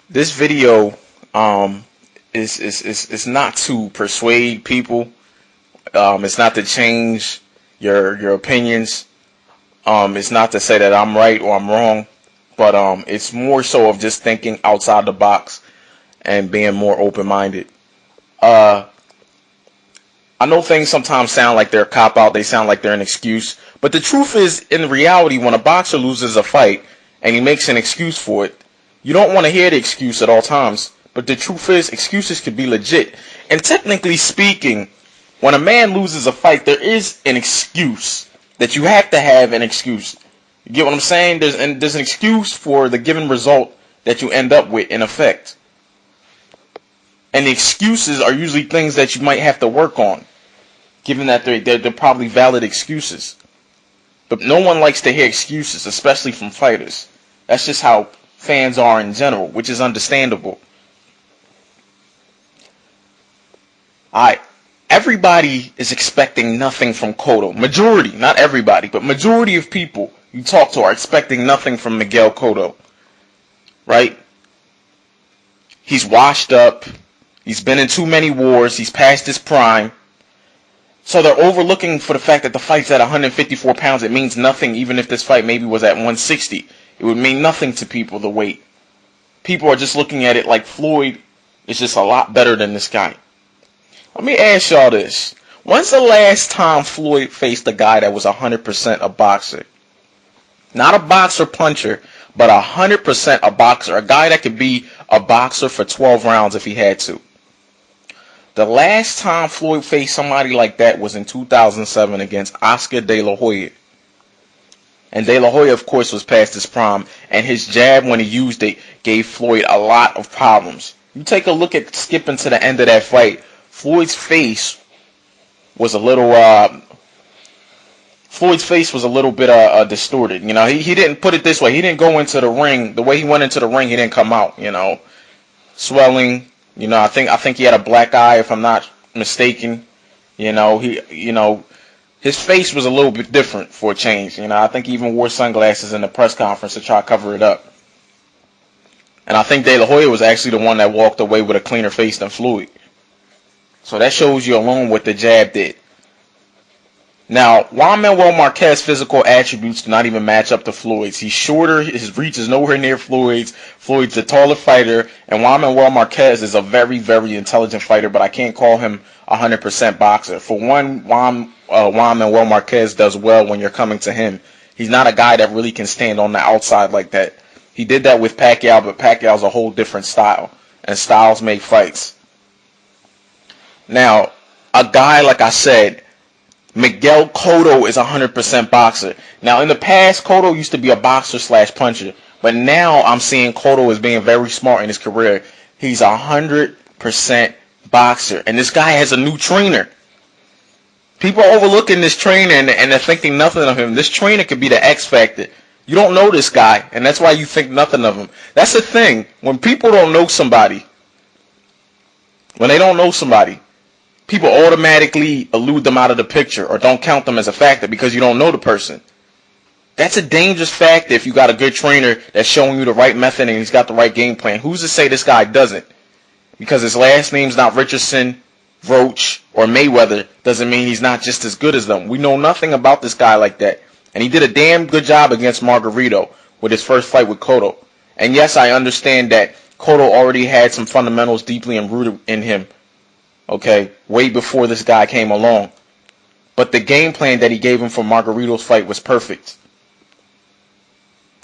This video um is not to persuade people. It's not to change your opinions. It's not to say that I'm right or I'm wrong, but it's more so of just thinking outside the box and being more open-minded. Uh, I know things sometimes sound like they're a cop out. They sound like they're an excuse, but the truth is, in reality, when a boxer loses a fight and he makes an excuse for it, you don't want to hear the excuse at all times. But the truth is, excuses could be legit. And technically speaking, when a man loses a fight, there is an excuse that you have to have an excuse. You get what I'm saying? There's an excuse for the given result that you end up with in effect. And the excuses are usually things that you might have to work on, given that they're probably valid excuses. But no one likes to hear excuses, especially from fighters. That's just how fans are in general, which is understandable. Alright, everybody is expecting nothing from Cotto. Majority, not everybody, but majority of people you talk to are expecting nothing from Miguel Cotto. Right? He's washed up. He's been in too many wars. He's past his prime. So they're overlooking for the fact that the fight's at 154 pounds. It means nothing, even if this fight maybe was at 160. It would mean nothing to people, the weight. People are just looking at it like Floyd is just a lot better than this guy. Let me ask y'all this. When's the last time Floyd faced a guy that was 100% a boxer? Not a boxer puncher, but 100% a boxer. A guy that could be a boxer for 12 rounds if he had to. The last time Floyd faced somebody like that was in 2007 against Oscar De La Hoya. And De La Hoya, of course, was past his prime, and his jab, when he used it, gave Floyd a lot of problems. You take a look at skipping to the end of that fight, Floyd's face was a little bit distorted. You know, he didn't put it this way. He didn't go into the ring the way he went into the ring. He didn't come out. You know, swelling. You know, I think he had a black eye, if I'm not mistaken. You know, his face was a little bit different for a change. You know, I think he even wore sunglasses in the press conference to try to cover it up. And I think De La Hoya was actually the one that walked away with a cleaner face than Floyd. So that shows you alone what the jab did. Now, Juan Manuel Marquez's physical attributes do not even match up to Floyd's. He's shorter, his reach is nowhere near Floyd's. Floyd's a taller fighter, and Juan Manuel Marquez is a very, very intelligent fighter, but I can't call him a 100% boxer. For one, Juan Manuel Marquez does well when you're coming to him. He's not a guy that really can stand on the outside like that. He did that with Pacquiao, but Pacquiao's a whole different style, and styles make fights. Now, a guy, like I said, Miguel Cotto is a 100% boxer. Now, in the past, Cotto used to be a boxer / puncher. But now I'm seeing Cotto as being very smart in his career. He's a 100% boxer. And this guy has a new trainer. People are overlooking this trainer and they're thinking nothing of him. This trainer could be the X factor. You don't know this guy, and that's why you think nothing of him. That's the thing. When people don't know somebody, people automatically elude them out of the picture or don't count them as a factor because you don't know the person. That's a dangerous factor if you got a good trainer that's showing you the right method and he's got the right game plan. Who's to say this guy doesn't? Because his last name's not Richardson, Roach, or Mayweather doesn't mean he's not just as good as them. We know nothing about this guy like that. And he did a damn good job against Margarito with his first fight with Cotto. And yes, I understand that Cotto already had some fundamentals deeply rooted in him. Okay, way before this guy came along. But the game plan that he gave him for Margarito's fight was perfect.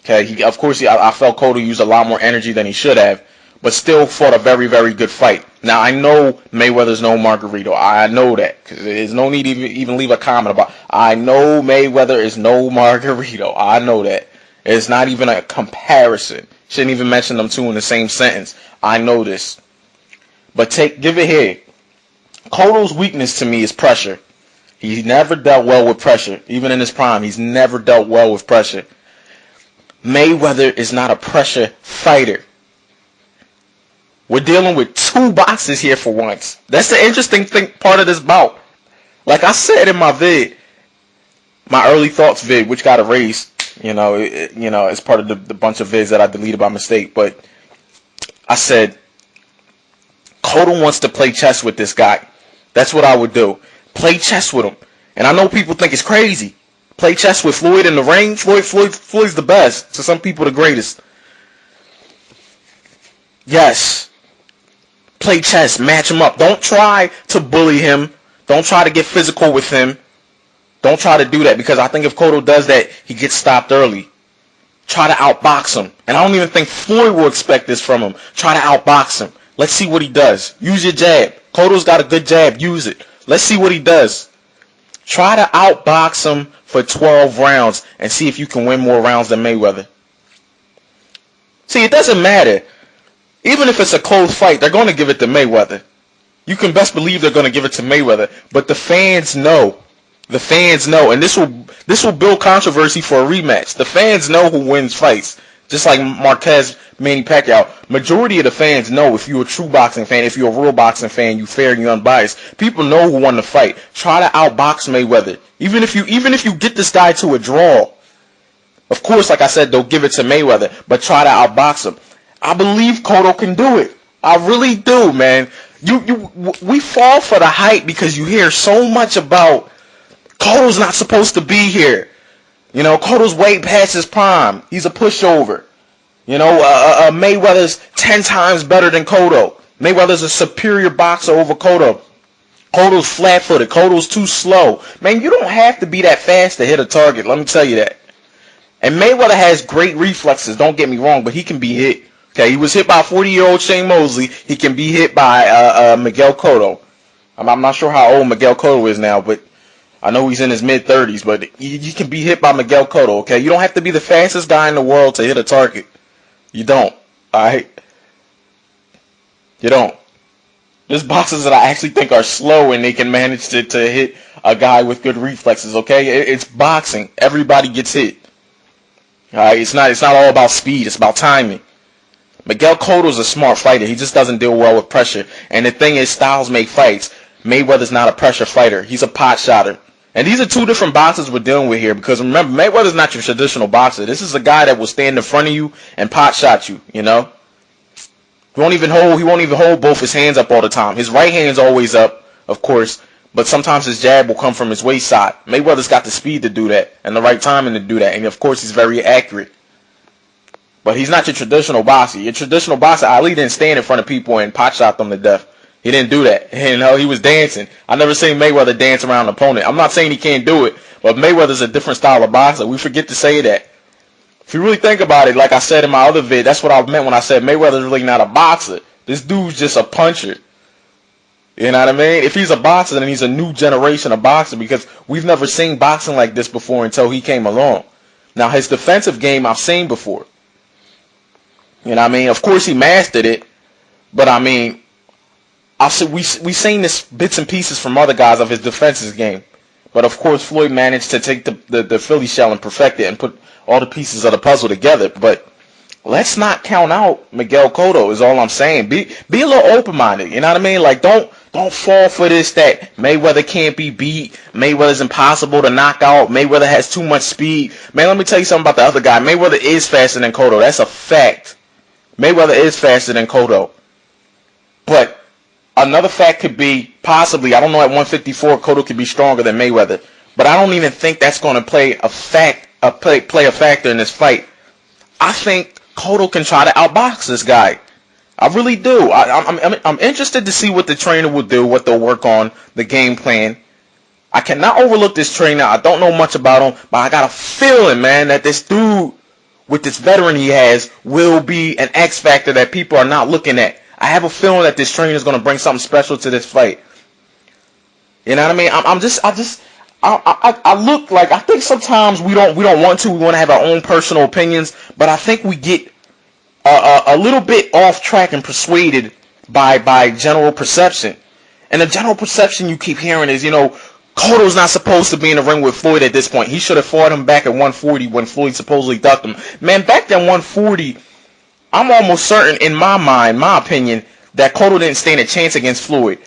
Okay, I felt Cotto used a lot more energy than he should have, but still fought a very, very good fight. Now, I know Mayweather's no Margarito. I know that, because there's no need to even leave a comment about it. I know Mayweather is no Margarito. I know that. It's not even a comparison. Shouldn't even mention them two in the same sentence. I know this. But give it here. Cotto's weakness to me is pressure. He never dealt well with pressure. Even in his prime, he's never dealt well with pressure. Mayweather is not a pressure fighter. We're dealing with two boxers here for once. That's the interesting part of this bout. Like I said in my vid, my early thoughts vid, which got erased, as part of the bunch of vids that I deleted by mistake. But I said, Cotto wants to play chess with this guy. That's what I would do. Play chess with him. And I know people think it's crazy. Play chess with Floyd in the ring. Floyd's the best. To some people, the greatest. Yes. Play chess. Match him up. Don't try to bully him. Don't try to get physical with him. Don't try to do that, because I think if Cotto does that, he gets stopped early. Try to outbox him. And I don't even think Floyd will expect this from him. Try to outbox him. Let's see what he does. Use your jab. Cotto's got a good jab. Use it. Let's see what he does. Try to outbox him for 12 rounds and see if you can win more rounds than Mayweather. See, it doesn't matter. Even if it's a close fight, they're going to give it to Mayweather. You can best believe they're going to give it to Mayweather. But the fans know. The fans know. And this will build controversy for a rematch. The fans know who wins fights. Just like Marquez, Manny Pacquiao. Majority of the fans know, if you're a true boxing fan, if you're a real boxing fan, you fair and you unbiased. People know who won the fight. Try to outbox Mayweather. Even if you get this guy to a draw. Of course, like I said, they'll give it to Mayweather. But try to outbox him. I believe Cotto can do it. I really do, man. We fall for the hype because you hear so much about Cotto's not supposed to be here. You know, Cotto's way past his prime. He's a pushover. You know, Mayweather's 10 times better than Cotto. Mayweather's a superior boxer over Cotto. Cotto's flat-footed. Cotto's too slow. Man, you don't have to be that fast to hit a target. Let me tell you that. And Mayweather has great reflexes. Don't get me wrong, but he can be hit. Okay, he was hit by 40-year-old Shane Mosley. He can be hit by Miguel Cotto. I'm not sure how old Miguel Cotto is now, but I know he's in his mid-30s, but he can be hit by Miguel Cotto, okay? You don't have to be the fastest guy in the world to hit a target. You don't, all right? You don't. There's boxers that I actually think are slow and they can manage to hit a guy with good reflexes, okay? It's boxing. Everybody gets hit. All right? It's not all about speed. It's about timing. Miguel Cotto's a smart fighter. He just doesn't deal well with pressure. And the thing is, styles make fights. Mayweather's not a pressure fighter. He's a pot shotter. And these are two different boxers we're dealing with here, because remember, Mayweather's not your traditional boxer. This is a guy that will stand in front of you and pot shot you, you know? He won't even hold both his hands up all the time. His right hand's always up, of course, but sometimes his jab will come from his waist side. Mayweather's got the speed to do that and the right timing to do that, and of course he's very accurate. But he's not your traditional boxer. Your traditional boxer, Ali didn't stand in front of people and pot shot them to death. He didn't do that. You know, he was dancing. I never seen Mayweather dance around an opponent. I'm not saying he can't do it, but Mayweather's a different style of boxer. We forget to say that. If you really think about it, like I said in my other vid, that's what I meant when I said Mayweather's really not a boxer. This dude's just a puncher. You know what I mean? If he's a boxer, then he's a new generation of boxer, because we've never seen boxing like this before until he came along. Now, his defensive game I've seen before. You know what I mean? Of course he mastered it, but I mean, we've seen this bits and pieces from other guys of his defensive game. But of course Floyd managed to take the Philly shell and perfect it and put all the pieces of the puzzle together. But let's not count out Miguel Cotto is all I'm saying. Be a little open-minded, you know what I mean? Like, don't fall for this that Mayweather can't be beat. Mayweather's impossible to knock out. Mayweather has too much speed. Man, let me tell you something about the other guy. Mayweather is faster than Cotto. That's a fact. Mayweather is faster than Cotto. But another fact could be, possibly, I don't know, at 154, Cotto could be stronger than Mayweather. But I don't even think that's going to play a factor in this fight. I think Cotto can try to outbox this guy. I really do. I'm interested to see what the trainer will do, what they'll work on, the game plan. I cannot overlook this trainer. I don't know much about him, but I got a feeling, man, that this dude, with this veteran he has, will be an X factor that people are not looking at. I have a feeling that this trainer is going to bring something special to this fight. You know what I mean? I look like, I think sometimes we don't want to. We want to have our own personal opinions, but I think we get a little bit off track and persuaded by general perception. And the general perception you keep hearing is, you know, Cotto's not supposed to be in the ring with Floyd at this point. He should have fought him back at 140 when Floyd supposedly ducked him. Man, back then 140, I'm almost certain, in my mind, my opinion, that Cotto didn't stand a chance against Floyd.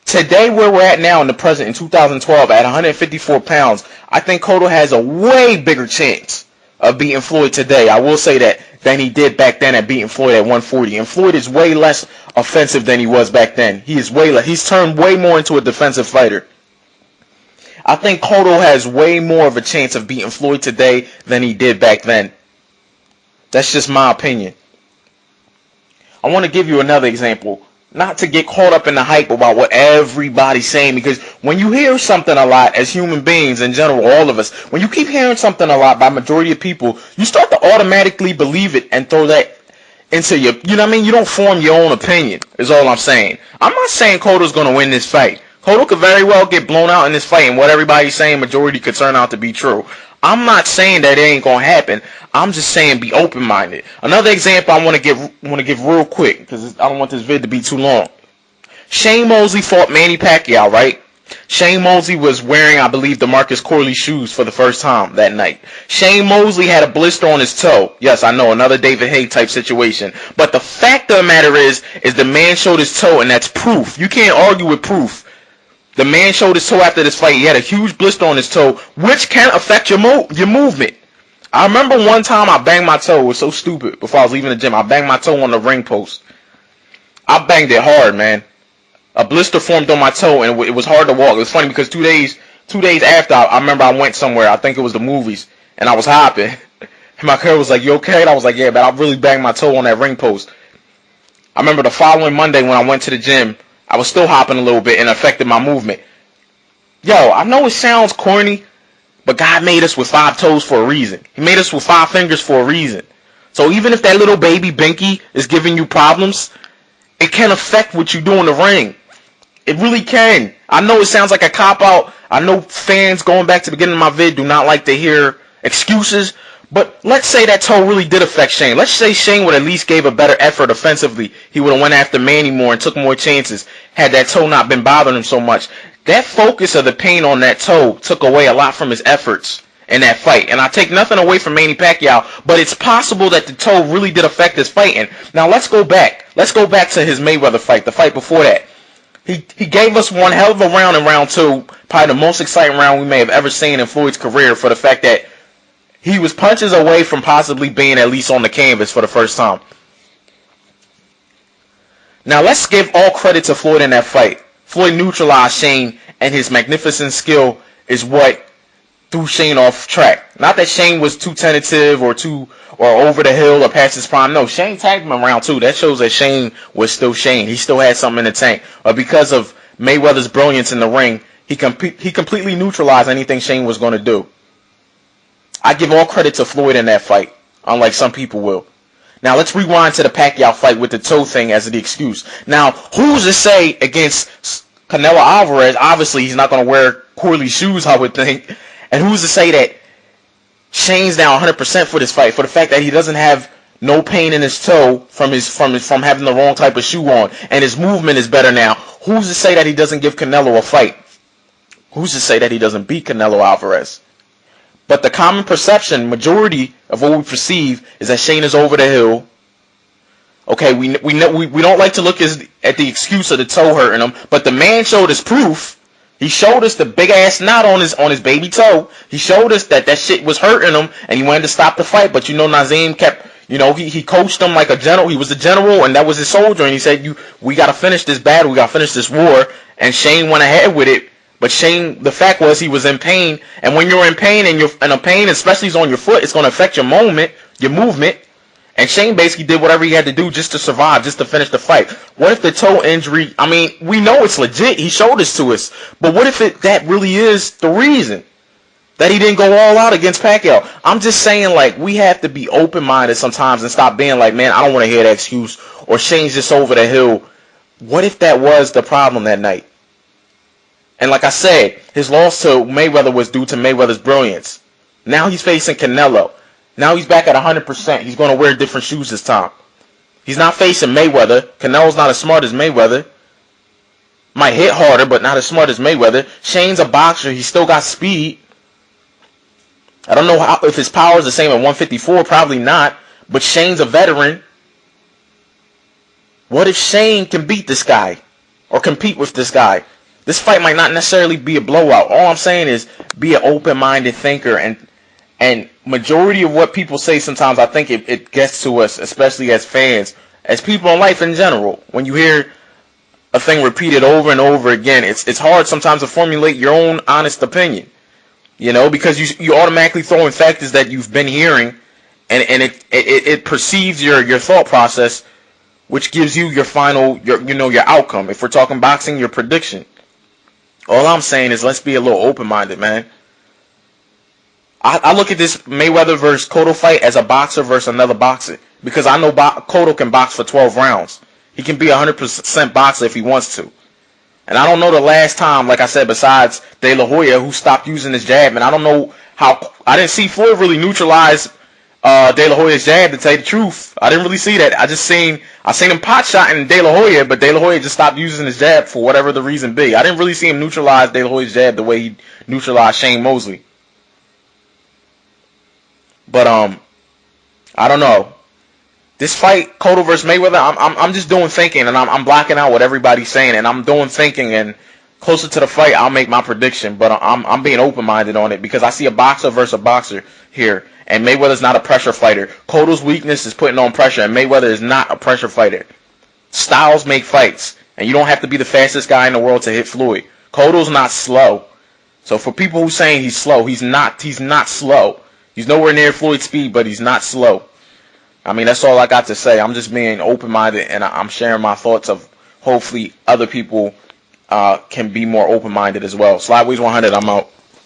Today, where we're at now in the present, in 2012, at 154 pounds, I think Cotto has a way bigger chance of beating Floyd today, I will say that, than he did back then at beating Floyd at 140. And Floyd is way less offensive than he was back then. He's turned way more into a defensive fighter. I think Cotto has way more of a chance of beating Floyd today than he did back then. That's just my opinion. I want to give you another example. Not to get caught up in the hype about what everybody's saying, because when you hear something a lot as human beings in general, all of us, when you keep hearing something a lot by majority of people, you start to automatically believe it and throw that into your, you know what I mean? You don't form your own opinion, is all I'm saying. I'm not saying Cotto's going to win this fight. Cotto could very well get blown out in this fight, and what everybody's saying, majority could turn out to be true. I'm not saying that it ain't going to happen. I'm just saying be open-minded. Another example I want to give real quick, because I don't want this vid to be too long. Shane Mosley fought Manny Pacquiao, right? Shane Mosley was wearing, I believe, DeMarcus Corley shoes for the first time that night. Shane Mosley had a blister on his toe. Yes, I know, another David Haye type situation. But the fact of the matter is the man showed his toe, and that's proof. You can't argue with proof. The man showed his toe after this fight. He had a huge blister on his toe, which can affect your movement. I remember one time I banged my toe. It was so stupid. Before I was leaving the gym, I banged my toe on the ring post. I banged it hard, man. A blister formed on my toe, and it was hard to walk. It was funny because 2 days after, I remember I went somewhere. I think it was the movies, and I was hopping. And my girl was like, "You okay?" And I was like, "Yeah, but I really banged my toe on that ring post." I remember the following Monday when I went to the gym, I was still hopping a little bit and affected my movement. Yo, I know it sounds corny, but God made us with 5 toes for a reason. He made us with 5 fingers for a reason. So even if that little baby binky is giving you problems, it can affect what you do in the ring. It really can. I know it sounds like a cop-out. I know fans, going back to the beginning of my vid, do not like to hear excuses. But let's say that toe really did affect Shane. Let's say Shane would at least gave a better effort offensively. He would have went after Manny more and took more chances had that toe not been bothering him so much. That focus of the pain on that toe took away a lot from his efforts in that fight. And I take nothing away from Manny Pacquiao, but it's possible that the toe really did affect his fighting. Now let's go back. Let's go back to his Mayweather fight, the fight before that. He gave us one hell of a round in round 2, probably the most exciting round we may have ever seen in Floyd's career, for the fact that he was punches away from possibly being at least on the canvas for the first time. Now let's give all credit to Floyd in that fight. Floyd neutralized Shane, and his magnificent skill is what threw Shane off track. Not that Shane was too tentative or over the hill or past his prime. No, Shane tagged him in round 2. That shows that Shane was still Shane. He still had something in the tank. But because of Mayweather's brilliance in the ring, he completely neutralized anything Shane was going to do. I give all credit to Floyd in that fight, unlike some people will. Now let's rewind to the Pacquiao fight with the toe thing as the excuse. Now, who's to say against Canelo Alvarez? Obviously, he's not going to wear Corley shoes, I would think. And who's to say that Shane's now 100% for this fight, for the fact that he doesn't have no pain in his toe from having the wrong type of shoe on, and his movement is better now? Who's to say that he doesn't give Canelo a fight? Who's to say that he doesn't beat Canelo Alvarez? But the common perception, majority of what we perceive, is that Shane is over the hill. Okay, we don't like to look at the excuse of the toe hurting him, but the man showed us proof. He showed us the big ass knot on his baby toe. He showed us that shit was hurting him, and he wanted to stop the fight. But Naseem kept, he coached him like a general. He was a general, and that was his soldier. And he said, we got to finish this battle. We got to finish this war. And Shane went ahead with it. But Shane, the fact was, he was in pain. And when you're in pain and a pain, especially is on your foot, it's going to affect your movement. And Shane basically did whatever he had to do just to survive, just to finish the fight. What if the toe injury, we know it's legit. He showed this to us. But what if that really is the reason that he didn't go all out against Pacquiao? I'm just saying, we have to be open-minded sometimes and stop being like, man, I don't want to hear that excuse, or Shane's just over the hill. What if that was the problem that night? And like I said, his loss to Mayweather was due to Mayweather's brilliance. Now he's facing Canelo. Now he's back at 100%. He's going to wear different shoes this time. He's not facing Mayweather. Canelo's not as smart as Mayweather. Might hit harder, but not as smart as Mayweather. Shane's a boxer. He's still got speed. I don't know if his power is the same at 154. Probably not. But Shane's a veteran. What if Shane can beat this guy or compete with this guy? This fight might not necessarily be a blowout. All I'm saying is be an open-minded thinker and majority of what people say sometimes, I think it gets to us, especially as fans, as people in life in general. When you hear a thing repeated over and over again, it's hard sometimes to formulate your own honest opinion, because you automatically throw in factors that you've been hearing, and it perceives your thought process, which gives you your final, your outcome. If we're talking boxing, your prediction. All I'm saying is, let's be a little open-minded, man. I look at this Mayweather versus Cotto fight as a boxer versus another boxer, because I know Cotto can box for 12 rounds. He can be a 100% boxer if he wants to. And I don't know the last time, like I said, besides De La Hoya, who stopped using his jab. And I don't know how. I didn't see Floyd really neutralize De La Hoya's jab, to tell you the truth. I didn't really see that. I seen him pot shotting De La Hoya, but De La Hoya just stopped using his jab for whatever the reason be. I didn't really see him neutralize De La Hoya's jab the way he neutralized Shane Mosley. But I don't know. This fight, Cotto versus Mayweather, I'm just doing thinking, and I'm blocking out what everybody's saying, and I'm doing thinking, and closer to the fight, I'll make my prediction. But I'm being open-minded on it, because I see a boxer versus a boxer here, and Mayweather's not a pressure fighter. Cotto's weakness is putting on pressure, and Mayweather is not a pressure fighter. Styles make fights, and you don't have to be the fastest guy in the world to hit Floyd. Cotto's not slow. So for people who saying he's slow, he's not slow. He's nowhere near Floyd's speed, but he's not slow. I mean, that's all I got to say. I'm just being open-minded, and I'm sharing my thoughts of hopefully other people can be more open-minded as well. Slideways 100, I'm out.